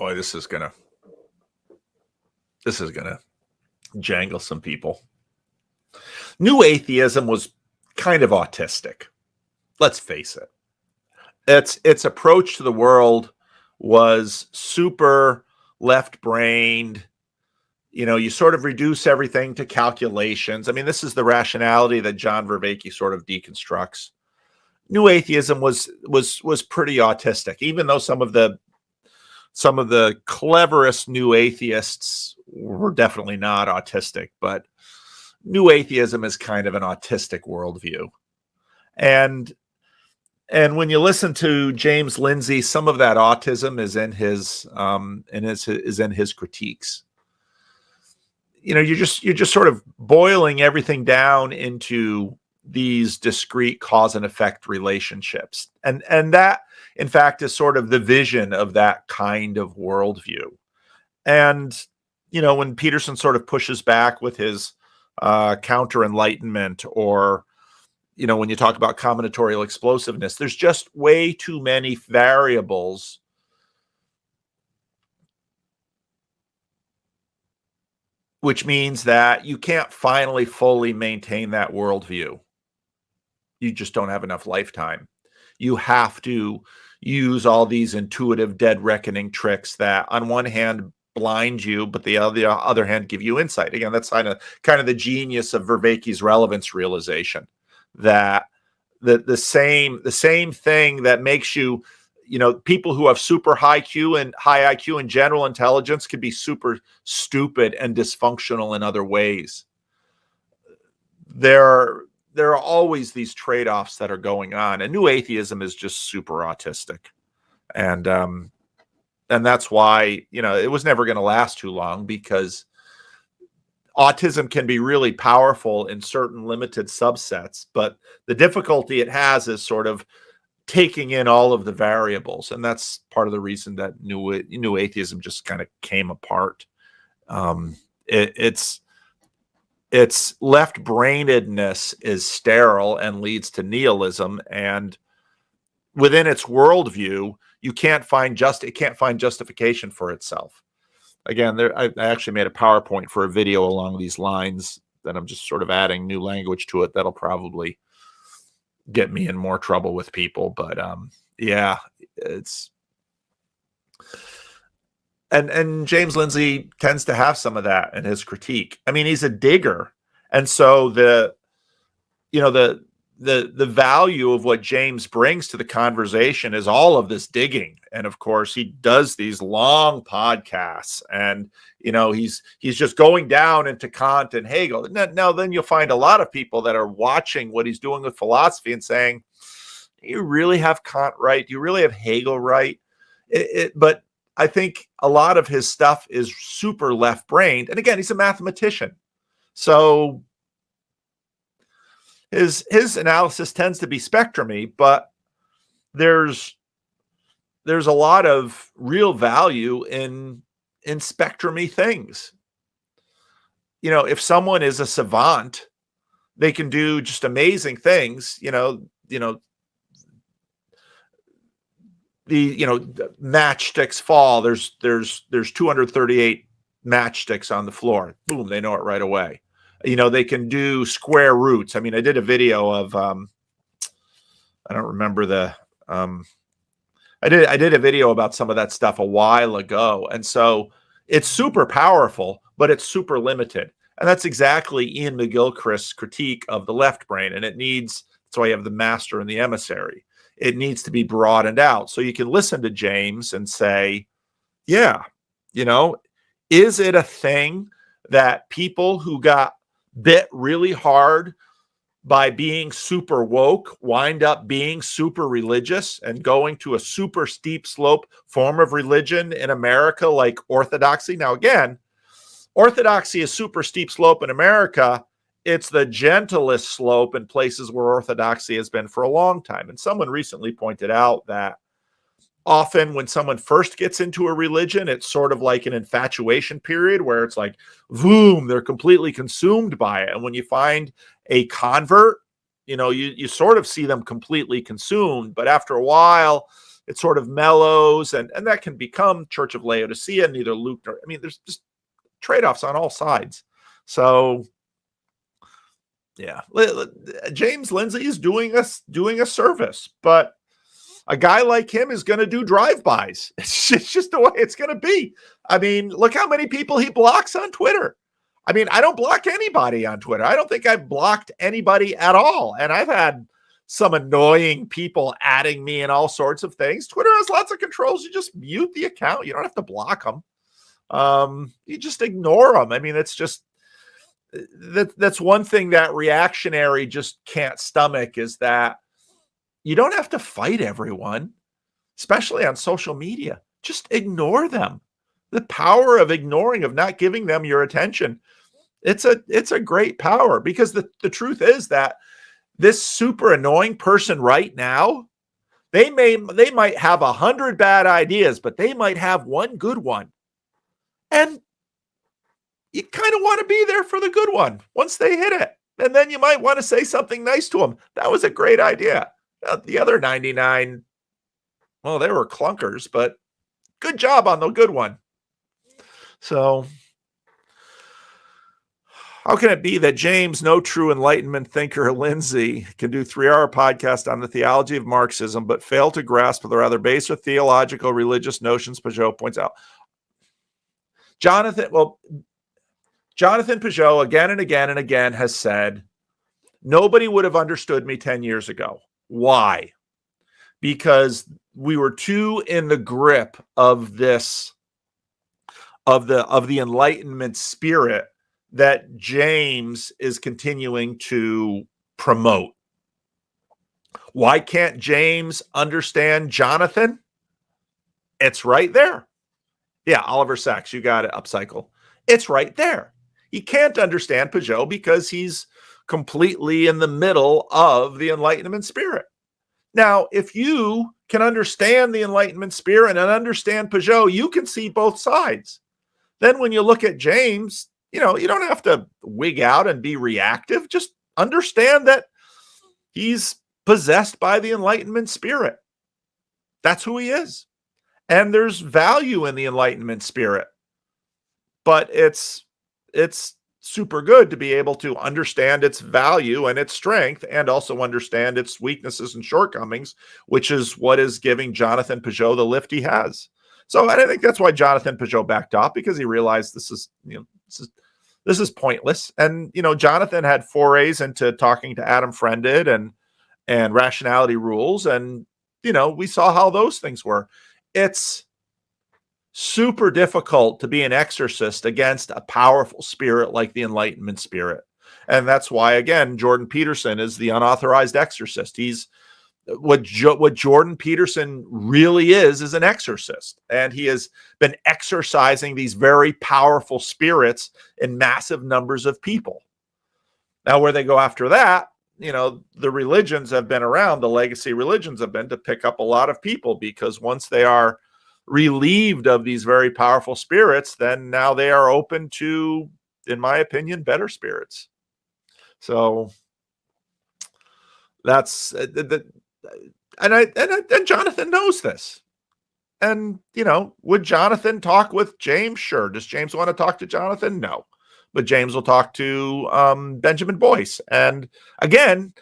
Boy, this is gonna jangle some people. New atheism was kind of autistic. Let's face it. Its approach to the world was super left-brained. You sort of reduce everything to calculations. I mean, this is the rationality that John Vervaeke sort of deconstructs. New atheism was pretty autistic, even though some of the cleverest new atheists were definitely not autistic, but new atheism is kind of an autistic worldview. And when you listen to James Lindsay, some of that autism is in his critiques. You're just sort of boiling everything down into these discrete cause and effect relationships. And that, in fact, is sort of the vision of that kind of worldview. And, when Peterson sort of pushes back with his counter-enlightenment, or, when you talk about combinatorial explosiveness, there's just way too many variables which means that you can't finally fully maintain that worldview. You just don't have enough lifetime. You have to use all these intuitive dead reckoning tricks that on one hand blind you, but the other hand give you insight. Again, that's kind of the genius of Vervaeke's relevance realization, that the same thing that makes you, people who have super high IQ and general intelligence could be super stupid and dysfunctional in other ways. There are always these trade-offs that are going on, and new atheism is just super autistic. And that's why, it was never going to last too long, because autism can be really powerful in certain limited subsets, but the difficulty it has is sort of taking in all of the variables, and that's part of the reason that new atheism just kind of came apart. Its left-brainedness is sterile and leads to nihilism, and within its worldview, it can't find justification for itself. Again, I actually made a PowerPoint for a video along these lines that I'm just sort of adding new language to it that'll probably get me in more trouble with people. But yeah, it's and James Lindsay tends to have some of that in his critique. I mean, he's a digger, and so the value of what James brings to the conversation is all of this digging. And of course, he does these long podcasts, and he's just going down into Kant and Hegel. Now then you'll find a lot of people that are watching what he's doing with philosophy and saying, do you really have Kant right? Do you really have Hegel right? But I think a lot of his stuff is super left-brained. And again, he's a mathematician. So his analysis tends to be spectrumy, but there's a lot of real value in spectrumy things. If someone is a savant, they can do just amazing things. The matchsticks fall. There's 238 matchsticks on the floor. Boom, they know it right away. They can do square roots. I mean, I did a video of I don't remember the I did a video about some of that stuff a while ago. And so it's super powerful, but it's super limited. And that's exactly Ian McGilchrist's critique of the left brain. And that's why you have the master and the emissary. It needs to be broadened out. So you can listen to James and say, yeah, is it a thing that people who got bit really hard by being super woke wind up being super religious and going to a super steep slope form of religion in America, like orthodoxy? Now, again, orthodoxy is super steep slope in America. It's the gentlest slope in places where orthodoxy has been for a long time. And someone recently pointed out that often when someone first gets into a religion, it's sort of like an infatuation period where it's like, boom, they're completely consumed by it. And when you find a convert, you sort of see them completely consumed, but after a while, it sort of mellows, and that can become Church of Laodicea. Neither Luke nor, I mean, there's just trade-offs on all sides. So yeah, James Lindsay is doing a service, but a guy like him is going to do drive-bys. It's just the way it's going to be. I mean, look how many people he blocks on Twitter. I mean, I don't block anybody on Twitter. I don't think I've blocked anybody at all. And I've had some annoying people adding me and all sorts of things. Twitter has lots of controls. You just mute the account. You don't have to block them. You just ignore them. I mean, it's just, that's one thing that reactionary just can't stomach, is that you don't have to fight everyone, especially on social media. Just ignore them. The power of ignoring, of not giving them your attention, it's a great power, because the truth is that this super annoying person right now, they might have 100 bad ideas, but they might have one good one. And you kind of want to be there for the good one once they hit it. And then you might want to say something nice to them. That was a great idea. The other 99, well, they were clunkers, but good job on the good one. So how can it be that James, no true Enlightenment thinker, Lindsay, can do 3-hour podcast on the theology of Marxism, but fail to grasp the rather baser theological religious notions Peugeot points out? Jonathan Peugeot again and again and again has said, nobody would have understood me 10 years ago. Why? Because we were too in the grip of this, of the Enlightenment spirit that James is continuing to promote. Why can't James understand Jonathan? It's right there. Yeah, Oliver Sacks, you got it, Upcycle. It's right there. He can't understand Peugeot because he's completely in the middle of the Enlightenment spirit. Now, if you can understand the Enlightenment spirit and understand Peugeot, you can see both sides. Then when you look at James, you don't have to wig out and be reactive. Just understand that he's possessed by the Enlightenment spirit. That's who he is. And there's value in the Enlightenment spirit. But it's super good to be able to understand its value and its strength, and also understand its weaknesses and shortcomings, which is what is giving Jonathan Peugeot the lift he has. So I think that's why Jonathan Peugeot backed off, because he realized this is pointless. And Jonathan had forays into talking to Adam Friended and rationality rules, and we saw how those things were. It's super difficult to be an exorcist against a powerful spirit like the Enlightenment spirit. And that's why, again, Jordan Peterson is the unauthorized exorcist. He's what Jordan Peterson really is an exorcist. And he has been exorcising these very powerful spirits in massive numbers of people. Now, where they go after that, the religions have been around, the legacy religions have been to pick up a lot of people, because once they are relieved of these very powerful spirits, then now they are open to, in my opinion, better spirits. So that's and Jonathan knows this. And would Jonathan talk with James? Sure. Does James want to talk to Jonathan? No. But James will talk to Benjamin Boyce. And again,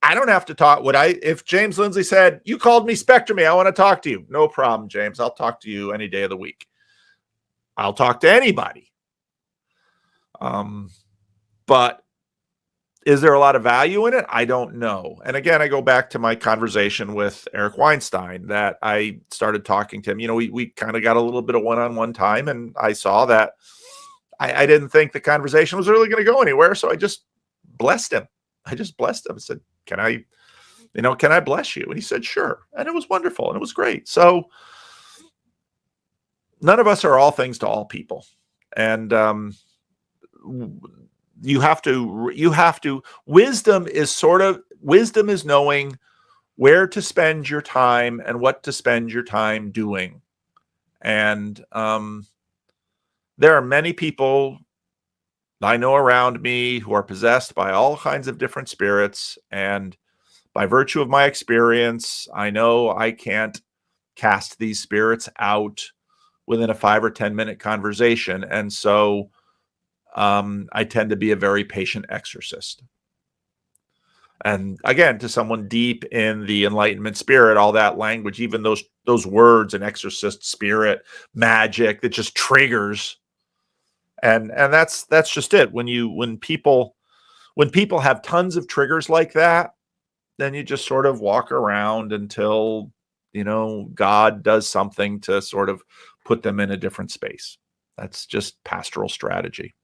I don't have to talk. If James Lindsay said, you called me Spectre Me, I want to talk to you. No problem, James. I'll talk to you any day of the week. I'll talk to anybody. But is there a lot of value in it? I don't know. And again, I go back to my conversation with Eric Weinstein that I started talking to him. We kind of got a little bit of one-on-one time, and I saw that I didn't think the conversation was really going to go anywhere. So I just blessed him. I said, can I bless you? And he said, sure. And it was wonderful. And it was great. So none of us are all things to all people. And you have to, wisdom is knowing where to spend your time and what to spend your time doing. And there are many people I know around me who are possessed by all kinds of different spirits. And by virtue of my experience, I know I can't cast these spirits out within a 5 or 10 minute conversation. And so I tend to be a very patient exorcist. And again, to someone deep in the enlightenment spirit, all that language, even those words, an exorcist, spirit, magic, that just triggers. And that's just it. When people have tons of triggers like that, then you just sort of walk around until, God does something to sort of put them in a different space. That's just pastoral strategy.